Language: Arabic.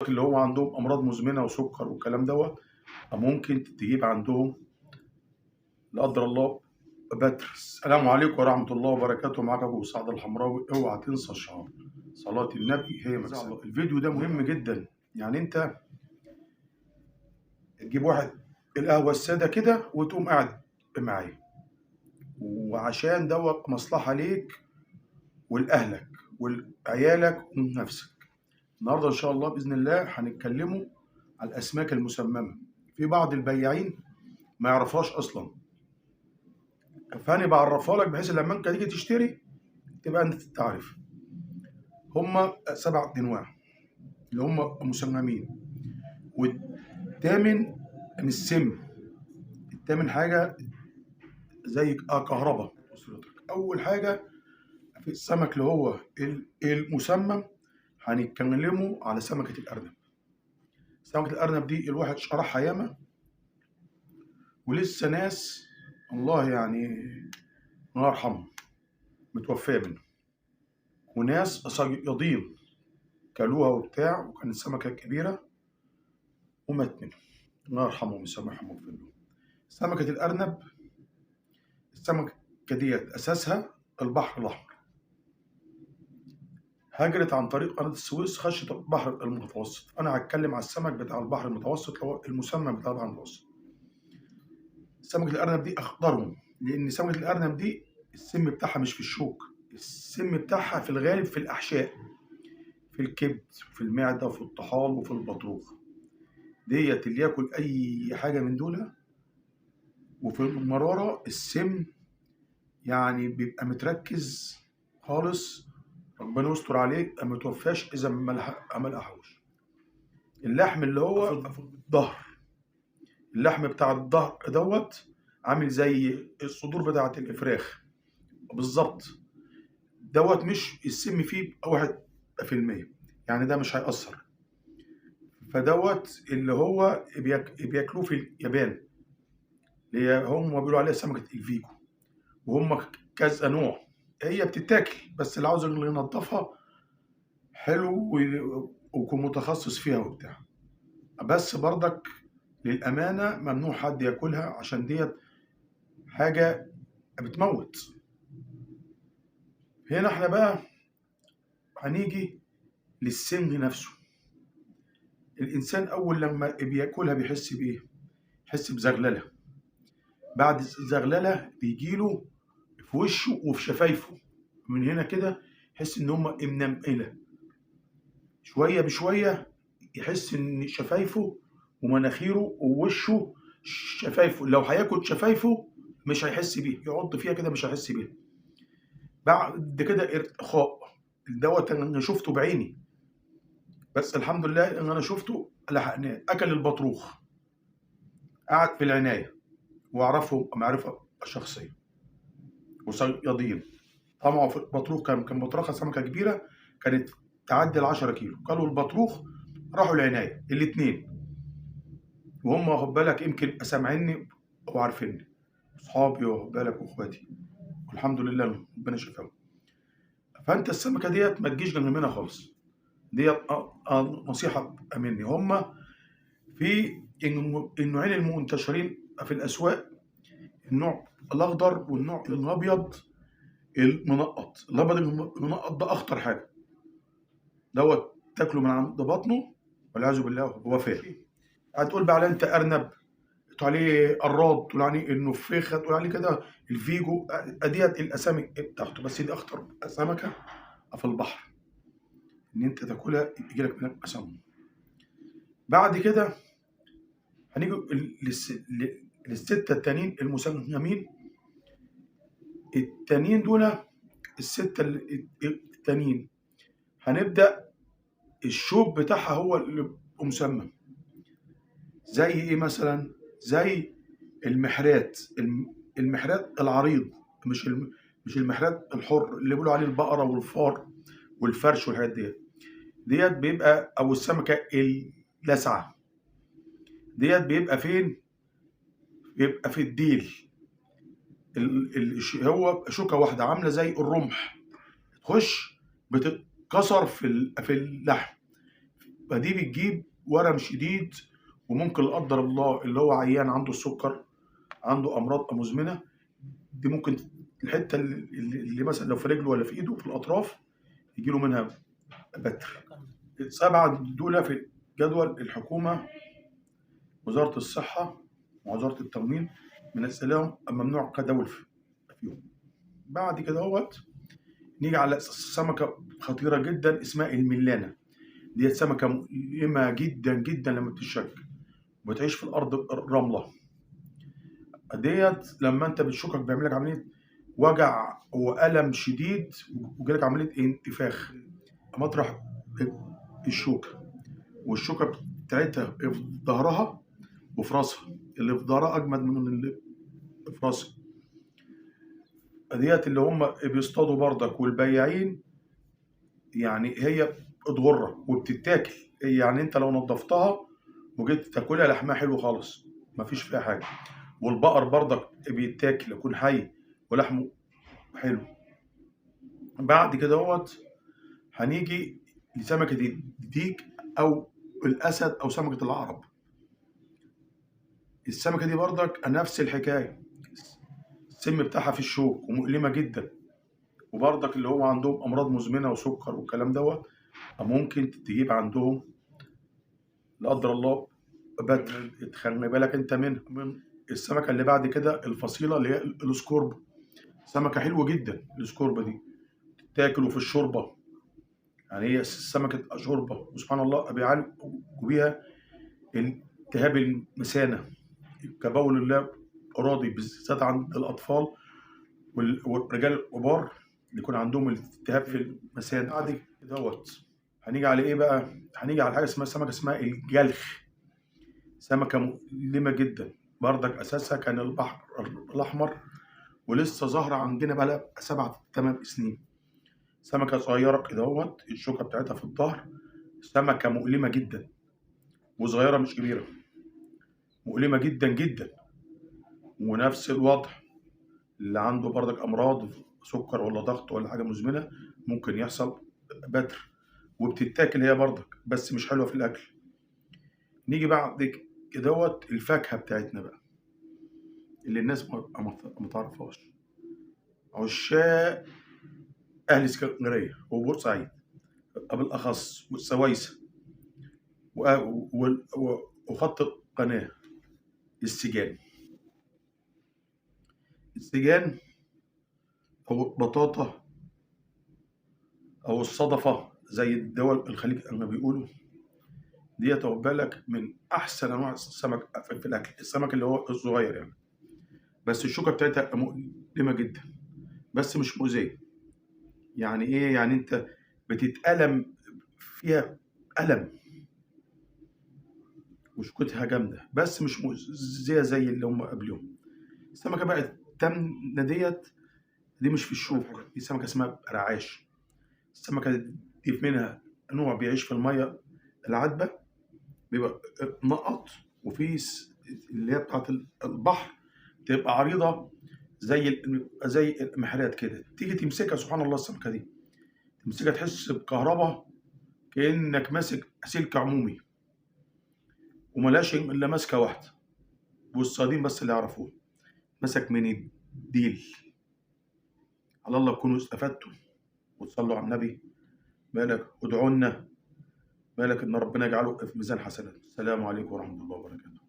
حضرتك اللي هو عندهم امراض مزمنه وسكر والكلام دوت، ممكن تجيب عندهم لا قدر الله بتر. السلام عليكم ورحمه الله وبركاته. معاك ابو سعد الحمراوي. اوعى تنسى الشعار صلاه النبي هي مكسب. الفيديو ده مهم جدا. يعني انت تجيب واحد القهوه الساده كده وتقوم قاعد معايا، وعشان دوت مصلحه ليك ولاهلك ولعيالك ونفسك. النهارده ان شاء الله باذن الله هنتكلموا على الاسماك المسممه. في بعض البياعين ما يعرفهاش اصلا، فانا بعرفها لك بحيث لما انت تيجي تشتري تبقى انت تعرف. هم 7 انواع اللي هم مسممين، والثامن من السم. الثامن حاجه زي كهرباء. اول حاجه في السمك اللي هو المسمم، هنتكلموا على سمكه الارنب. سمكه الارنب دي الواحد شرحها ياما، ولسه ناس الله يعني الله يرحمهم متوفيه منه، وناس صيادين كلوها وبتاع، وكانت سمكه كبيره ومات منهم. الله يرحمهم ويسامحهم ويغفر لهم. سمكه الارنب، السمكه ديت اساسها البحر الاحمر، هاجرت عن طريق قناه السويس، خشت البحر المتوسط. انا هتكلم على السمك بتاع البحر المتوسط اللي هو المسمى بتاع البحر المتوسط. سمكه الارنب دي اخطرهم، لان سمكه الارنب دي السم بتاعها مش في الشوك، السم بتاعها في الغالب في الاحشاء، في الكبد وفي المعده وفي الطحال وفي البطروخ. ديت اللي ياكل اي حاجه من دول. وفي المراره السم يعني بيبقى متركز خالص، ربنا يستر عليه ما متوفاش اذا ما لقاهوش. اللحم اللي هو في الظهر، اللحم بتاع الظهر دوت عامل زي الصدور بتاعه الفراخ بالظبط. دوت مش السم فيه 1%، يعني ده مش هيأثر. فدوت اللي هو بياكلوه في اليابان، اللي هي هم بيقولوا عليها سمكة الفيجو، وهم كذا نوع. هي بتتاكل، بس اللي عاوز اللي ينضفها حلو ويكون متخصص فيها وبتاع. بس برضك للأمانة ممنوع حد ياكلها، عشان ديت حاجة بتموت. هنا احنا بقى هنيجي للسن نفسه. الإنسان أول لما بياكلها بيحس بإيه؟ يحس بزغللة. بعد الزغللة بيجيله في وشه وفي شفايفه من هنا كده، يحس إن هما منمقلة. شوية بشوية يحس إن شفايفه ومناخيره ووشه، شفايفه لو هياكل شفايفه مش هيحس بيه، يعض فيها كده مش هيحس بيها. بعد كده ارتخاء. دوت انا شفته بعيني، بس الحمد لله ان انا شفته لحقناه. اكل البطروخ، قعد في العنايه، واعرفه معرفه شخصيه، وصيادين طمعوا في البطروخ. كان بطرخه سمكه كبيره كانت تعدي ال 10 كيلو، كلوا البطروخ راحوا العنايه الاثنين، وهم واخد بالك يمكن سامعيني وعارفيني، اصحابي واخد بالك واخواتي، والحمد لله ربنا شفاهم. فانت السمكه ديت ما تجيش جنب منها خالص. ديت نصيحه مني. هم في النوعين المنتشرين في الاسواق، النوع الاخضر والنوع الابيض المنقط. الابيض المنقط ده اخطر حاجه، دوت تاكله من عند بطنه والعياذ بالله هو فاهم. هتقول بقى عليه انت ارنب، تقول عليه قراد، تقول عليه النفيخه، تقول عليه كده الفيجو، ديت الاسامي بتاعته، بس دي اخطر سمكه في البحر ان انت تاكلها يجي لك منها تسمم. بعد كده هنيجي للستة التانيين المسممين. التانيين دول الستة التانيين هنبدأ الشوك بتاعها هو اللي مسمم. زي ايه مثلا؟ زي المحرات. المحرات العريض، مش المحرات الحر اللي بيقولوا عليه البقرة والفار والفرش والحاجات ديت بيبقى، او السمكة اللسعة ديت بيبقى فين؟ بيبقى في الديل. هو شوكة واحدة عاملة زي الرمح، تخش بتتكسر في اللحم. فدي بتجيب ورم شديد، وممكن لا قدر الله اللي هو عيان عنده السكر، عنده امراض مزمنه، دي ممكن الحته اللي مثلا لو في رجله ولا في ايده في الاطراف يجي له منها بتر. السبعه دول في جدول الحكومه، وزاره الصحه ووزاره التموين منزلهم ممنوع تداول فيهم. بعد كده اهوت نيجي على سمكه خطيره جدا اسمها الملانه. ديت سمكه مؤلمه جدا جدا لما بتشك، وبتعيش في الارض الرمله. ديت لما انت بتشوكك بيعمل لك عمليه وجع والم شديد، وجالك عمليه انتفاخ مطرح الشوكه. والشوكه بتاعتها في ظهرها وفي راسها، اللي في ظهرها اجمد من اللي في راسها. ديت اللي هم بيصطادوا بردك والبياعين، يعني هي بتغرك وبتتاكل. يعني انت لو نظفتها وجيت تاكلها لحمها حلو خالص، مفيش فيها حاجه. والبقر بردك بيتاكل يكون حي ولحمه حلو. بعد كده هوت هنيجي لسمكة الديك أو الأسد أو سمكة العقرب. السمكة دي بردك نفس الحكاية، السم بتاعها في الشوك ومؤلمة جدا. وبردك اللي هو عندهم أمراض مزمنة وسكر والكلام دوت ممكن تجيب عندهم لا قدر الله بتر. خلي بالك أنت من السمكة اللي بعد كده الفصيلة اللي هي الاسكورب. سمكة حلوة جدا الاسكوربة دي، تاكل في الشوربة. يعني هي سمكة شوربة، وسبحان الله بيعالجوا بيها التهاب المثانة كبول الله راضي، بالذات عند الأطفال والرجال الكبار اللي يكون عندهم التهاب في المثانة. بعد دوت هنيجي على إيه بقى؟ هنيجي على حاجة اسمها سمكة اسمها الجلخ. سمكة مؤلمة جدا، بردك أساسها كان البحر الأحمر، ولسه ظاهرة عندنا بقى لها 7 8 سنين. سمكة صغيرة كده اهوت، الشوكة بتاعتها في الظهر. سمكة مؤلمة جدا وصغيرة مش كبيرة، مؤلمة جدا جدا. ونفس الوضع اللي عنده بردك أمراض سكر ولا ضغط ولا حاجة مزمنة ممكن يحصل بتر. وبتتاكل هي بردك بس مش حلوة في الأكل. نيجي بعد كدهوت الفاكهة بتاعتنا بقى اللي الناس ما تعرفهاش. عشاق أهل اسكندرية وبورسعيد بالأخص والسويسة وخط القناة، السجان. السجان أو البطاطا أو الصدفة زي الدول الخليج ما بيقولوا، ديت واخد بالك من أحسن أنواع السمك في الأكل. السمك اللي هو الصغير يعني، بس الشوكة بتاعتها مؤلمة جدا بس مش مؤذية. يعني إيه؟ يعني أنت بتتألم فيها ألم، وشوكتها جامدة بس مش مؤذية زي اللي هم قبلهم. السمكة بقى التامنة دي مش في الشوك، دي سمكة اسمها رعاش. السمكة دي منها نوع بيعيش في المية العذبة، بيبقى نقط، وفي اللي هي بتاعت البحر تبقى عريضة زي المحرات كده. تيجي تمسكها سبحان الله السمكة دي تمسكها تحس بكهرباء كأنك ماسك سلك عمومي، وملاش إلا ماسكة واحدة، والصيادين بس اللي يعرفوه مسك من الديل. على الله تكونوا استفدتوا وتصلوا على النبي. مالك ادعوا لنا، مالك ان ربنا يجعله في ميزان حسنات. السلام عليكم ورحمه الله وبركاته.